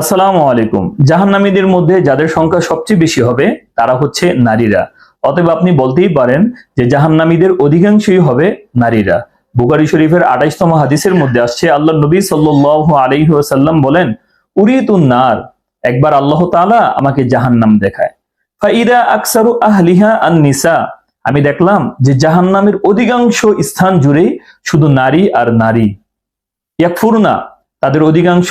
আসসালামু আলাইকুম। জাহান্নামীদের মধ্যে যাদের সংখ্যা সবচেয়ে বেশি হবে তারা হচ্ছে নারীরা। অতএব আপনি বলতেই পারেন যে জাহান্নামীদের অধিকাংশই হবে নারীরা। বুখারী শরীফের 28তম হাদিসের মধ্যে আসছে, আল্লাহ নবী সাল্লাল্লাহু আলাইহি ওয়াসাল্লাম বলেন, উরিতুন নার, একবার আল্লাহ তাআলা আমাকে জাহান্নাম দেখায়। ফাইদা আকসারু আহলিহা আন নিসা, আমি দেখলাম যে জাহান্নামের অধিকাংশ স্থান জুড়েই শুধু নারী আর নারী। ইয়াকফুরনা, তাদের অধিকাংশ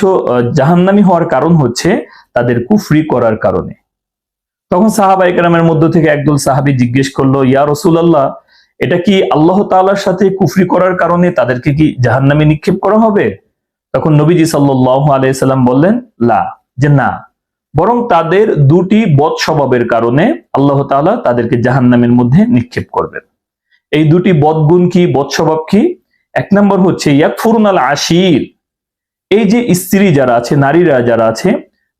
জাহান্নামী হওয়ার কারণ হচ্ছে তাদের কুফরি করার কারণে। তখন সাহাবায়ে কেরামের মধ্য থেকে একদল সাহাবী জিজ্ঞেস করলো, ইয়া রাসূলুল্লাহ, এটা কি আল্লাহ তাআলার সাথে কুফরি করার কারণে তাদেরকে কি জাহান্নামে নিক্ষেপ করা হবে? তখন নবীজি সাল্লাল্লাহু আলাইহি সাল্লাম বললেন, লা, যে না, বরং তাদের দুটি বদ স্বভাবের কারণে আল্লাহ তাআলা তাদেরকে জাহান্নামের মধ্যে নিক্ষেপ করবেন। এই দুটি বদগুণ কি, বদ স্বভাব কি? এক নম্বর হচ্ছে ইয়াকফুরুনাল আশির, এই যে স্ত্রী যারা আছে, নারীরা যারা আছে,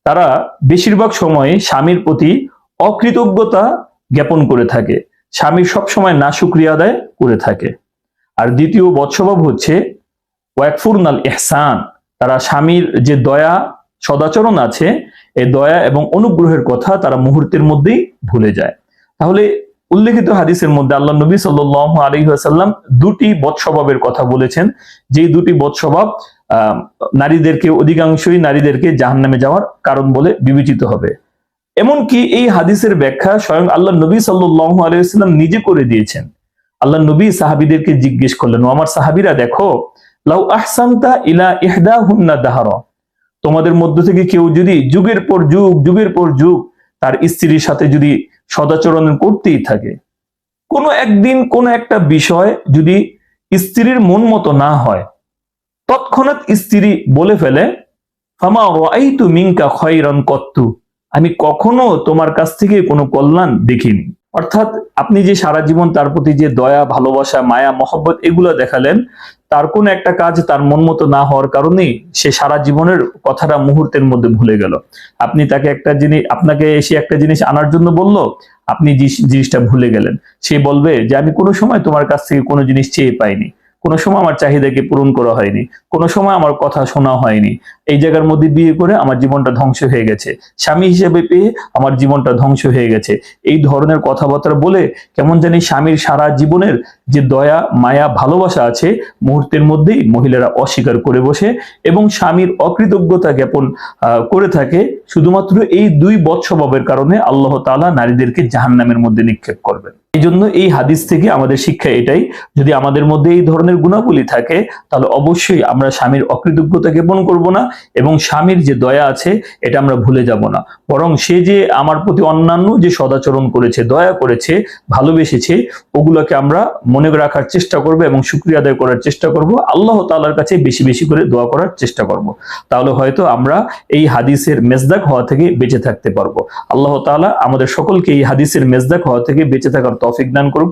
তারা বেশিরভাগ সময়ে স্বামীর প্রতি অকৃতজ্ঞতা জ্ঞাপন করে থাকে, স্বামীর সবসময় নাশুকরিয়া আদায় করে থাকে। আর দ্বিতীয় বদস্বভাব হচ্ছে ওয়াকফুরনাল ইহসান, তারা স্বামীর যে দয়া সদাচরণ আছে, এই দয়া এবং অনুগ্রহের কথা তারা মুহূর্তের মধ্যেই ভুলে যায়। তাহলে উল্লেখিত হাদিসের মধ্যে আল্লাহ নবী সাল্লাল্লাহু আলাইহি ওয়াসাল্লাম দুটি বদস্বভাবের কথা বলেছেন, যে দুটি বদস্বভাব নারীদেরকে, অধিকাংশই নারীদেরকে জাহান্নামে যাওয়ার কারণ বলে বিবেচিত হবে। এমনকি এই হাদিসের ব্যাখ্যা স্বয়ং আল্লাহ নবী সাল্লাল্লাহু আলাইহি ওয়াসাল্লাম নিজে করে দিয়েছেন। আল্লাহ নবী সাহাবীদেরকে জিজ্ঞেস করলেন, ও আমার সাহাবীরা, দেখো, লাউ আহসানতা ইলা ইহদাহুন্না দাহরা, তোমাদের মধ্য থেকে কেউ যদি যুগের পর যুগ, যুগের পর যুগ তার স্ত্রীর সাথে যদি সদাচরণ করতেই থাকে, কোনো একদিন কোনো একটা বিষয় যদি স্ত্রীর মন মতো না হয়, তৎক্ষণাৎ স্ত্রী বলে ফেলে, ফামা রাআইতু মিনকা খায়রান কত্তু, আমি কখনো তোমার কাছ থেকে কোনো কল্যাণ দেখিনি। অর্থাৎ আপনি যে সারা জীবন তার প্রতি যে দয়া, ভালোবাসা, মায়া, মহব্বত এগুলো দেখালেন, তার কোন একটা কাজ তার মন মতো না হওয়ার কারণেই সে সারা জীবনের কথাটা মুহূর্তের মধ্যে ভুলে গেল। আপনি তাকে একটা জিনিস, আপনাকে এসে একটা জিনিস আনার জন্য বলল, আপনি জিনিসটা ভুলে গেলেন। সে বলবে যে আমি কোনো সময় তোমার কাছ থেকে কোনো জিনিস চেয়ে পাইনি, কোনো সময় আমার চাহিদাকে পূরণ করা হয়নি, কোনো সময় আমার কথা শোনা হয়নি, এই জায়গার মধ্যে বিয়ে করে আমার জীবনটা ধ্বংস হয়ে গেছে, স্বামী হিসেবে পেয়ে আমার জীবনটা ধ্বংস হয়ে গেছে। এই ধরনের কথাবার্তা বলে কেমন জানি স্বামীর সারা জীবনের যে দয়া, মায়া, ভালোবাসা আছে, মুহূর্তের মধ্যেই মহিলারা অস্বীকার করে বসে এবং স্বামীর অকৃতজ্ঞতা জ্ঞাপন করে থাকে। শুধুমাত্র এই দুই বদস্বভাবের কারণে আল্লাহ তাআলা নারীদেরকে জাহান্নামের মধ্যে নিক্ষেপ করবেন। এই জন্য এই হাদিস থেকে আমাদের শিক্ষা এটাই, যদি আমাদের মধ্যে এই ধরনের গুণাবলী থাকে, তাহলে অবশ্যই আমরা স্বামীর অকৃতজ্ঞতা জ্ঞাপন করব না এবং স্বামীর যে দয়া আছে এটা আমরা ভুলে যাব না। বরং সে যে আমার প্রতি অন্যান্য যে সদাচরণ করেছে, দয়া করেছে, ভালোবেসেছে, ওগুলোকে আমরা মনে রাখার চেষ্টা করব এবং শুকরিয়া আদায় করার চেষ্টা করব, আল্লাহ তাআলার কাছে বেশি বেশি করে দোয়া করার চেষ্টা করব। তাহলে হয়তো আমরা এই হাদিসের মেজদাক হওয়া থেকে বেঁচে থাকতে পারবো। আল্লাহ তাআলা আমাদের সকলকে এই হাদিসের মেজদাক হওয়া থেকে বেঁচে থাকার তৌফিক দান করুক।